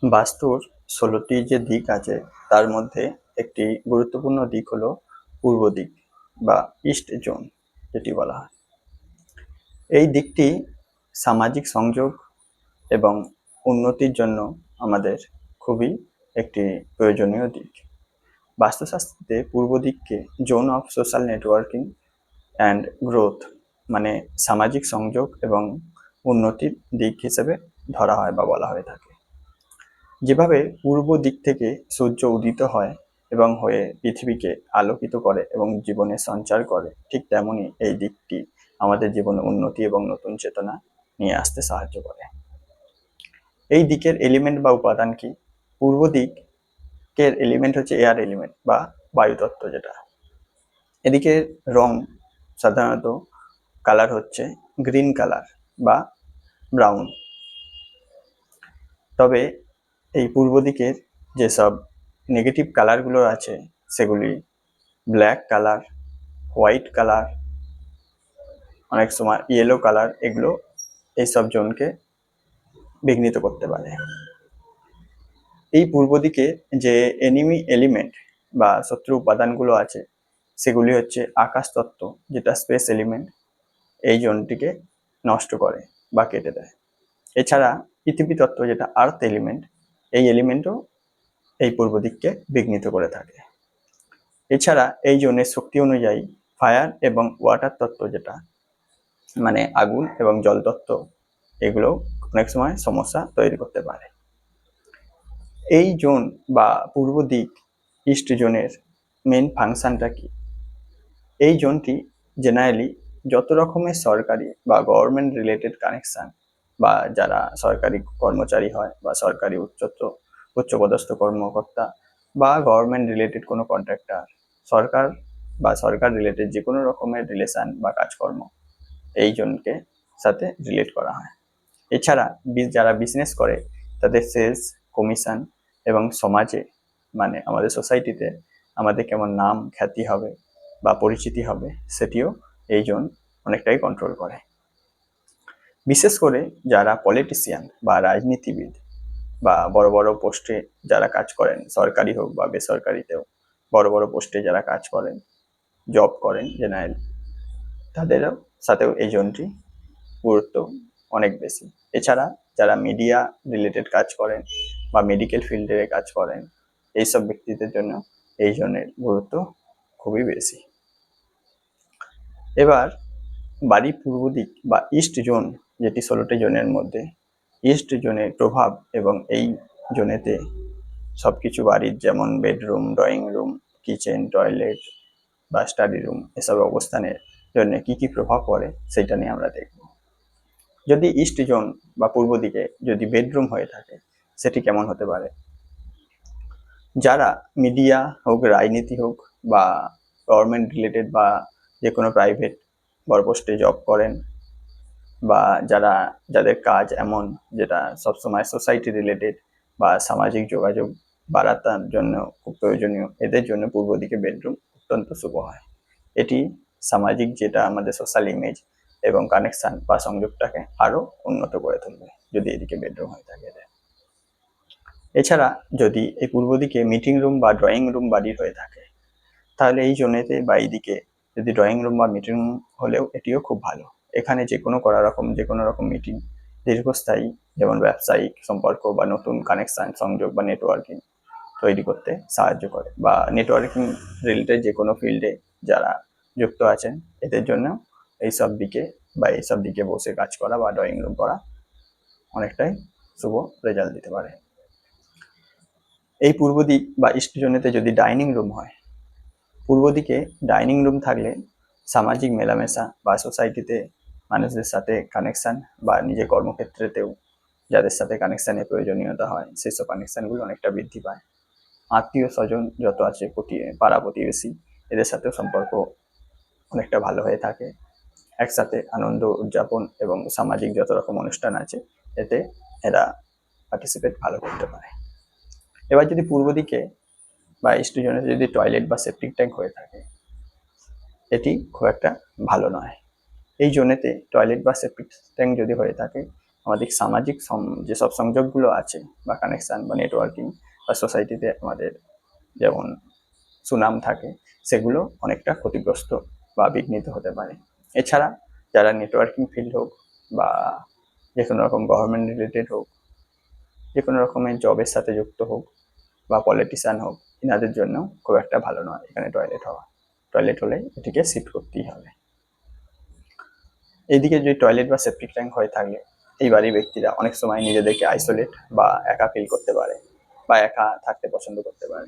বাস্তুর ১৬টি যে দিক আছে তার মধ্যে একটি গুরুত্বপূর্ণ দিক হলো পূর্ব দিক বা ইস্ট জোন যেটি বলা হয়। এই দিকটি সামাজিক সংযোগ এবং উন্নতির জন্য আমাদের খুবই একটি প্রয়োজনীয় দিক। বাস্তুশাস্ত্রে পূর্ব দিককে zone of social networking and growth মানে সামাজিক সংযোগ এবং উন্নতির দিক হিসেবে ধরা হয় বা বলা হয়ে থাকে। যেভাবে পূর্ব দিক থেকে সূর্য উদিত হয় এবং হয়ে পৃথিবীকে আলোকিত করে এবং জীবনে সঞ্চার করে, ঠিক তেমনি এই দিকটি আমাদের জীবনে উন্নতি এবং নতুন চেতনা নিয়ে আসতে সাহায্য করে। এই দিকের এলিমেন্ট বা উপাদান কি? পূর্ব দিকের এলিমেন্ট হচ্ছে এয়ার এলিমেন্ট বা বায়ুতত্ত্ব যেটা। এদিকে রং সাধারণত কালার হচ্ছে গ্রিন কালার বা ব্রাউন। তবে এই পূর্ব দিকের যেসব নেগেটিভ কালারগুলো আছে সেগুলি ব্ল্যাক কালার, হোয়াইট কালার, অনেক সময় ইয়েলো কালার, এগুলো এইসব জোনকে বিঘ্নিত করতে পারে। এই পূর্ব দিকে যে এনিমি এলিমেন্ট বা শত্রু উপাদানগুলো আছে সেগুলি হচ্ছে আকাশ তত্ত্ব যেটা স্পেস এলিমেন্ট, এই জোনটিকে নষ্ট করে বা কেটে দেয়। এছাড়া পৃথিবী তত্ত্ব যেটা আর্থ এলিমেন্ট, এই এলিমেন্টও এই পূর্ব দিককে বিঘ্নিত করে থাকে। এছাড়া এই জোনের শক্তি অনুযায়ী ফায়ার এবং ওয়াটার তত্ত্ব যেটা মানে আগুন এবং জল তত্ত্ব, এগুলো অনেক সময় সমস্যা তৈরি করতে পারে। এই জোন বা পূর্ব দিক ইস্ট জোনের মেন ফাংশনটা কি? এই জোনটি জেনারেলি যত রকমের সরকারি বা গভর্নমেন্ট রিলেটেড কানেকশন বা যারা সরকারি কর্মচারী হয় বা সরকারি উচ্চপদস্থ কর্মকর্তা বা গভর্নমেন্ট রিলেটেড কোনো কন্ট্রাক্টর, সরকার বা সরকার রিলেটেড যে কোনো রকমের রিলেশন বা কাজকর্ম এই জনকে সাথে রিলেট করা হয়। এছাড়া যারা বিজনেস করে তাদের সেলস, কমিশন এবং সমাজে মানে আমাদের সোসাইটিতে আমাদের কেমন নাম খ্যাতি হবে বা পরিচিতি হবে সেটিও এই জোন অনেকটাই কন্ট্রোল করে। বিশেষ করে যারা পলিটিশিয়ান বা রাজনীতিবিদ বা বড় বড় পোস্টে যারা কাজ করেন, সরকারি হোক বা বেসরকারিতেও বড় বড় পোস্টে যারা কাজ করেন, জব করেন জেনারেল, তাদেরও সাথেও এই জোনটি গুরুত্ব অনেক বেশি। এছাড়া যারা মিডিয়া রিলেটেড কাজ করেন বা মেডিকেল ফিল্ডে কাজ করেন, এইসব ব্যক্তিদের জন্য এই জোনের গুরুত্ব খুবই বেশি। এবার বাড়ির পূর্ব দিক বা ইস্ট জোন যেটি 16টি জোনের মধ্যে, ইস্ট জোনের প্রভাব এবং এই জোনেতে সবকিছু বাড়ির যেমন bedroom, drawing room, kitchen, toilet বা স্টাডি রুম এসব অবস্থানের জন্য কি কি প্রভাব পড়ে সেটা নিয়ে আমরা দেখব। যদি ইস্ট জোন বা পূর্ব দিকে যদি বেডরুম হয়ে থাকে সেটি কেমন হতে পারে? যারা মিডিয়া হোক, রাজনীতি হোক বা গভর্নমেন্ট রিলেটেড বা যে কোনো প্রাইভেট বড় পোস্টে জব করেন বা যাদের কাজ এমন যেটা সবসময় সোসাইটি রিলেটেড বা সামাজিক যোগাযোগ বাড়ানোর জন্য খুব প্রয়োজনীয়, এদের জন্য পূর্ব দিকে বেডরুম অত্যন্ত শুভ হয়। এটি সামাজিক যেটা আমাদের সোশ্যাল ইমেজ এবং কানেকশন বা সংযোগটাকে আরো উন্নত করে তুলবে যদি এদিকে বেডরুম হয়ে থাকে। এছাড়া যদি এই পূর্ব দিকে মিটিং রুম বা ড্রয়িং রুম বাড়ির হয়ে থাকে তাহলে এই জোনেতে বা এইদিকে যদি ড্রয়িং রুম বা মিটিং রুম হলেও এটিও খুব ভালো। এখানে যে কোনো রকম মিটিং দীর্ঘস্থায়ী, যেমন ব্যবসায়িক সম্পর্ক বা নতুন কানেকশন, সংযোগ বা নেটওয়ার্কিং তৈরি করতে সাহায্য করে বা নেটওয়ার্কিং রিলেটেড যে কোনো ফিল্ডে যারা যুক্ত আছেন এদের জন্য এইসব দিকে বসে কাজ করা বা ড্রয়িং রুম করা অনেকটাই শুভ রেজাল্ট দিতে পারে। এই পূর্ব দিক বা ইস্ট জোনেতে যদি ডাইনিং রুম হয়, পূর্ব দিকে ডাইনিং রুম থাকলে সামাজিক মেলামেশা বা সোসাইটিতে মানুষদের সাথে কানেকশন বা নিজের কর্মক্ষেত্রেতেও যাদের সাথে কানেকশানের প্রয়োজনীয়তা হয় সেসব কানেকশানগুলো অনেকটা বৃদ্ধি পায়। আত্মীয় স্বজন যত আছে পাড়া প্রতিবেশী এদের সাথেও সম্পর্ক অনেকটা ভালো হয়ে থাকে। একসাথে আনন্দ উদযাপন এবং সামাজিক যত রকম অনুষ্ঠান আছে এতে এরা পার্টিসিপেট ভালো করতে পারে। এবার যদি পূর্ব দিকে বা ইস্ট জোনে যদি টয়লেট বা সেপ্টিক ট্যাঙ্ক হয়ে থাকে এটি খুব একটা ভালো নয়। এই জোনেতে টয়লেট বা সেপ্টিক ট্যাঙ্ক যদি হয়ে থাকে আমাদের সামাজিক যেসব সংযোগগুলো আছে বা কানেকশান বা নেটওয়ার্কিং বা সোসাইটিতে আমাদের যেমন সুনাম থাকে, সেগুলো অনেকটা ক্ষতিগ্রস্ত বা বিঘ্নিত হতে পারে। এছাড়া যারা নেটওয়ার্কিং ফিল্ড হোক বা যে কোনো রকম গভর্নমেন্ট রিলেটেড হোক, যে কোনো রকমের জবের সাথে যুক্ত হোক বা পলিটিশিয়ান হোক, এনাদের জন্য খুব একটা ভালো নয় এখানে টয়লেট হওয়া। টয়লেট হলে এটিকে শিফট করতেই হবে। এইদিকে যদি টয়লেট বা সেপ্টিক ট্যাঙ্ক হয়ে থাকলে এই বাড়ির ব্যক্তিরা অনেক সময় নিজেদেরকে আইসোলেট বা একা ফিল করতে পারে বা একা থাকতে পছন্দ করতে পারে।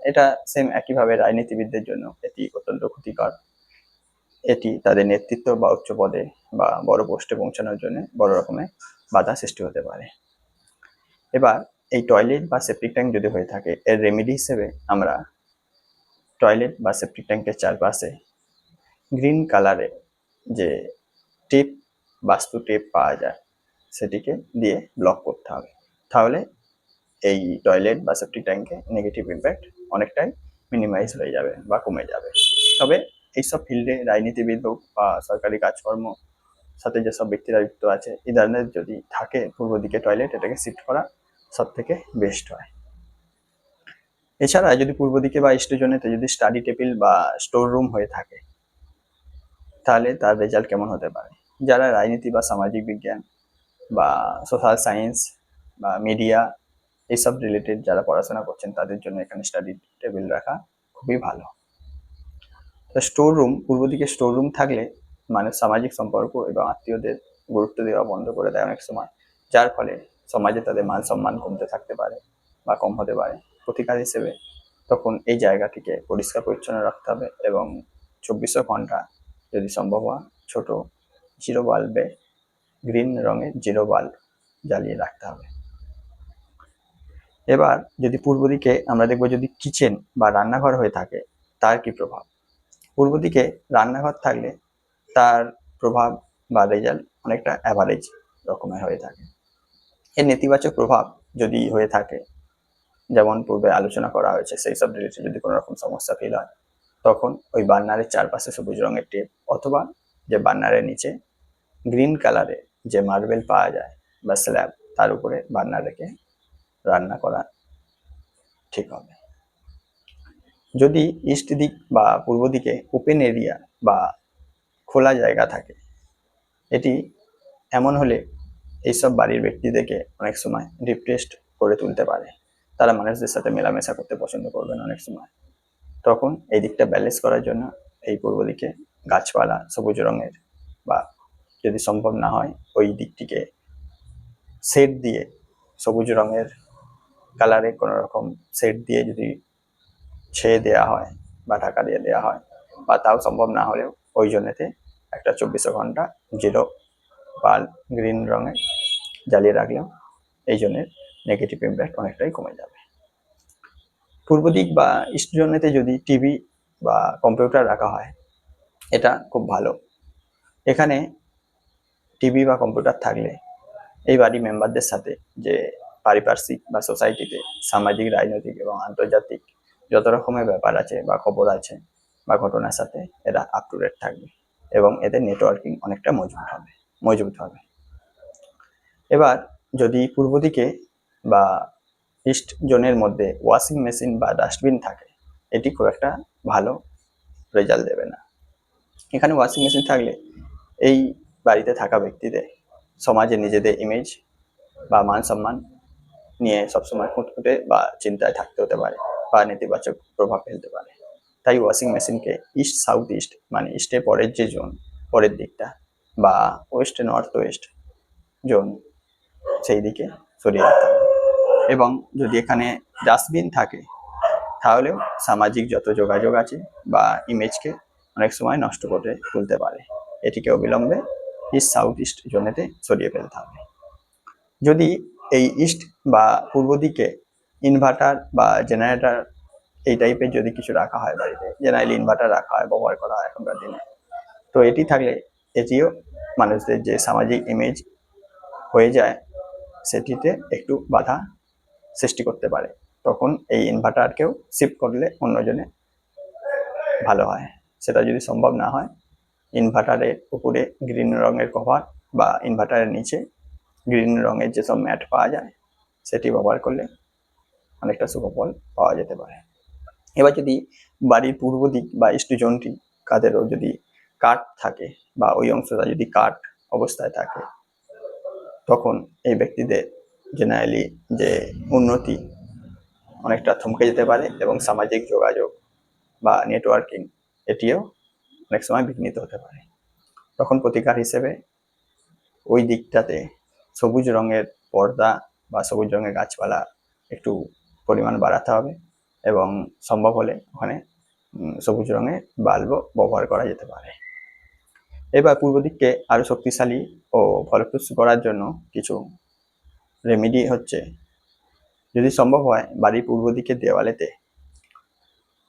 এটা সেম একইভাবে রাজনীতিবিদদের জন্য এটি অত্যন্ত ক্ষতিকর। এটি তাদের নেতৃত্ব বা উচ্চ পদে বা বড় পোস্টে পৌঁছানোর জন্য বড় রকমের বাধা সৃষ্টি হতে পারে। এবার এই টয়লেট বা সেপ্টিক ট্যাঙ্ক যদি হয়ে থাকে, এর রেমেডি হিসেবে আমরা টয়লেট বা সেপ্টিক ট্যাঙ্কের চারপাশে গ্রিন কালারে যে টেপ, বাস্তু টেপ পাওয়া যায়, সেটিকে দিয়ে ব্লক করতে হবে। তাহলে এই টয়লেট বা সেপ্টিক ট্যাঙ্কে নেগেটিভ ইম্প্যাক্ট অনেকটাই মিনিমাইজ হয়ে যাবে বা কমে যাবে। তবে এইসব ফিল্ডে রাজনীতিবিদ হোক বা সরকারি কাজকর্ম সাথে যেসব ব্যক্তিরা যুক্ত আছে, এই ধরনের যদি থাকে পূর্ব দিকে টয়লেট, এটাকে শিফট করা সব থেকে বেস্ট হয়। এছাড়া যদি পূর্ব দিকে বা ইস্ট জোনেতে যদি স্টাডি টেবিল বা স্টোর রুম হয়ে থাকে, তাহলে তার রেজাল্ট কেমন হতে পারে? যারা রাজনীতি বা সামাজিক বিজ্ঞান বা সোশ্যাল সায়েন্স বা মিডিয়া এইসব রিলেটেড যারা পড়াশোনা করছেন, তাদের জন্য এখানে স্টাডি টেবিল রাখা খুবই ভালো। তো স্টোর রুম, পূর্ব দিকে স্টোর রুম থাকলে মানুষ সামাজিক সম্পর্ক এবং আত্মীয়দের গুরুত্ব দেওয়া বন্ধ করে দেয় অনেক সময়, যার ফলে সমাজে তাদের মান সম্মান কমতে থাকতে পারে বা কম হতে পারে। প্রতিকার হিসেবে তখন এই জায়গাটিকে পরিষ্কার পরিচ্ছন্ন রাখতে হবে এবং 24 ঘন্টা যদি সম্ভব হয় ছোট জিরো বাল্বে গ্রিন রঙের জিরো বাল্ব জ্বালিয়ে রাখতে হবে। এবার যদি পূর্ব দিকে আমরা দেখবো যদি কিচেন বা রান্নাঘর হয়ে থাকে, তার কি প্রভাব? পূর্ব দিকে রান্নাঘর থাকলে তার প্রভাব বা রেজাল্ট অনেকটা অ্যাভারেজ রকমের হয়ে থাকে। এর নেতিবাচক প্রভাব যদি হয়ে থাকে, যেমন পূর্বে আলোচনা করা হয়েছে, সেই সব রিলেটেড যদি কোনো রকম সমস্যা ফিল হয়, তখন ওই বার্নারের চারপাশে সবুজ রঙের টেপ অথবা যে বার্নারের নিচে গ্রিন কালারে যে মার্বেল পাওয়া যায় বা স্ল্যাব, তার উপরে বার্নার রেখে রান্না করা ঠিক হবে। যদি ইস্ট দিক বা পূর্ব দিকে ওপেন এরিয়া বা খোলা জায়গা থাকে, এটি এমন হলে এইসব বাড়ির ব্যক্তিদেরকে অনেক সময় ডিপ্রেসড করে তুলতে পারে। তারা মানুষদের সাথে মেলামেশা করতে পছন্দ করবে না অনেক সময়। তখন এই দিকটা ব্যালেন্স করার জন্য এই পূর্ব দিকে গাছপালা সবুজ রঙের বা যদি সম্ভব না হয় ওই দিকটিকে শেড দিয়ে, সবুজ রঙের কালারে কোনো রকম শেড দিয়ে যদি ছেয়ে দেওয়া হয় বা ঢাকা দিয়ে দেওয়া হয়, বা তাও সম্ভব না হলেও ওই জন্যতে একটা 24 ঘন্টা জিরো বাল্ব গ্রিন রঙে জ্বালিয়ে রাখলেও এই জন্যের নেগেটিভ ইম্প্যাক্ট অনেকটাই কমে যাবে। পূর্ব দিক বা ইস্ট জোনেতে যদি টিভি বা কম্পিউটার রাখা হয়, এটা খুব ভালো। এখানে টিভি বা কম্পিউটার থাকলে এই বাড়ির মেম্বারদের সাথে যে পারিপার্শ্বিক বা সোসাইটিতে সামাজিক, রাজনৈতিক এবং আন্তর্জাতিক যত রকমের ব্যাপার আছে বা খবর আছে বা ঘটনার সাথে এরা আপ টু ডেট থাকবে এবং এদের নেটওয়ার্কিং অনেকটা মজবুত হবে। এবার যদি পূর্ব দিকে বা ইস্ট জোনের মধ্যে ওয়াশিং মেশিন বা ডাস্টবিন থাকে, এটি খুব একটা ভালো রেজাল্ট দেবে না। এখানে ওয়াশিং মেশিন থাকলে এই বাড়িতে থাকা ব্যক্তিদের সমাজে নিজেদের ইমেজ বা মান সম্মান নিয়ে সবসময় খুঁতখুঁটে বা চিন্তায় থাকতে হতে পারে বা নেতিবাচক প্রভাব ফেলতে পারে। তাই ওয়াশিং মেশিনকে ইস্ট সাউথ ইস্ট মানে ইস্টে পরের যে জোন, পরের দিকটা বা ওয়েস্ট নর্থ ওয়েস্ট জোন, সেই দিকে সরিয়ে দিতে হবে। এবং যদি এখানে ডাস্টবিন থাকে, তাহলেও সামাজিক যত যোগাযোগ আছে বা ইমেজকে অনেক সময় নষ্ট করে তুলতে পারে। এটিকে অবিলম্বে ইস্ট সাউথ ইস্ট জোনেতে সরিয়ে ফেলতে হবে। যদি এই ইস্ট বা পূর্ব দিকে ইনভার্টার বা জেনারেটর এই টাইপের যদি কিছু রাখা হয় বাড়িতে, জেনারেলি ইনভার্টার রাখা হয়, ব্যবহার করা হয় এখনকার দিনে, তো এটি থাকলে এটিও মানুষদের যে সামাজিক ইমেজ হয়ে যায় সেটিতে একটু বাধা সৃষ্টি করতে পারে। তখন এই ইনভার্টারকেও শিফট করলে অন্যজনে ভালো হয়। সেটা যদি সম্ভব না হয়, ইনভার্টারের উপরে গ্রিন রঙের কভার বা ইনভার্টারের নিচে গ্রিন রঙের যেসব ম্যাট পাওয়া যায় সেটি ব্যবহার করলে অনেকটা শুভফল পাওয়া যেতে পারে। এবার যদি বাড়ির পূর্ব দিক বা ইষ্টজনটি কাদেরও যদি কাট থাকে বা ওই অংশটা যদি কাট অবস্থায় থাকে, তখন এই ব্যক্তিদের জেনারেলি যে উন্নতি অনেকটা থমকে যেতে পারে এবং সামাজিক যোগাযোগ বা নেটওয়ার্কিং এটিও অনেক সময় বিঘ্নিত হতে পারে। তখন প্রতিকার হিসেবে ওই দিকটাতে সবুজ রঙের পর্দা বা সবুজ রঙের গাছপালা একটু পরিমাণ বাড়াতে হবে এবং সম্ভব হলে ওখানে সবুজ রঙের বাল্বও ব্যবহার করা যেতে পারে। এবার পূর্ব দিককে আরো শক্তিশালী ও ফলপ্রসূ করার জন্য কিছু রেমেডি হচ্ছে, যদি সম্ভব হয় বাড়ির পূর্ব দিকের দেওয়ালেতে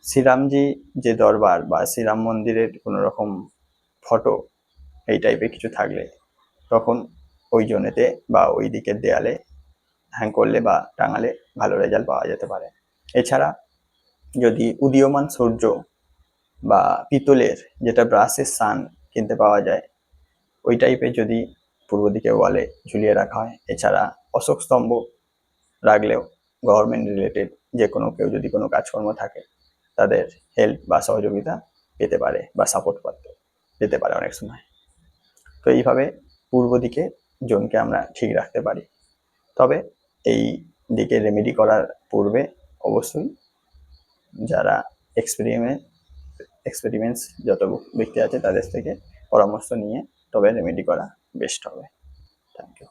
শ্রীরামজি যে দরবার বা শ্রীরাম মন্দিরের কোনো রকম ফটো এই টাইপের কিছু থাকলে তখন ওই জনেতে বা ওই দিকের দেয়ালে হ্যাং করলে বা টাঙালে ভালো রেজাল্ট পাওয়া যেতে পারে। এছাড়া যদি উদীয়মান সূর্য বা পিতলের যেটা ব্রাশের সান কিনতে পাওয়া যায় ওই টাইপের যদি পূর্ব দিকে ওয়ালে ঝুলিয়ে রাখা হয়, এছাড়া অশোক স্তম্ভ রাখলেও গভর্নমেন্ট রিলেটেড যে কোনো কেউ যদি কোনো কাজকর্ম থাকে তাদের হেল্প বা সহযোগিতা পেতে পারে বা সাপোর্ট করতে পেতে পারে অনেক সময়। তো এইভাবে পূর্ব দিকে জোনকে আমরা ঠিক রাখতে পারি। তবে এই দিকে রেমেডি করার পূর্বে অবশ্যই যারা এক্সপেরিমেন্টস যত ব্যক্তি আছে তাদের থেকে পরামর্শ নিয়ে তবে রেমেডি করা বেস্ট হবে। Thank you.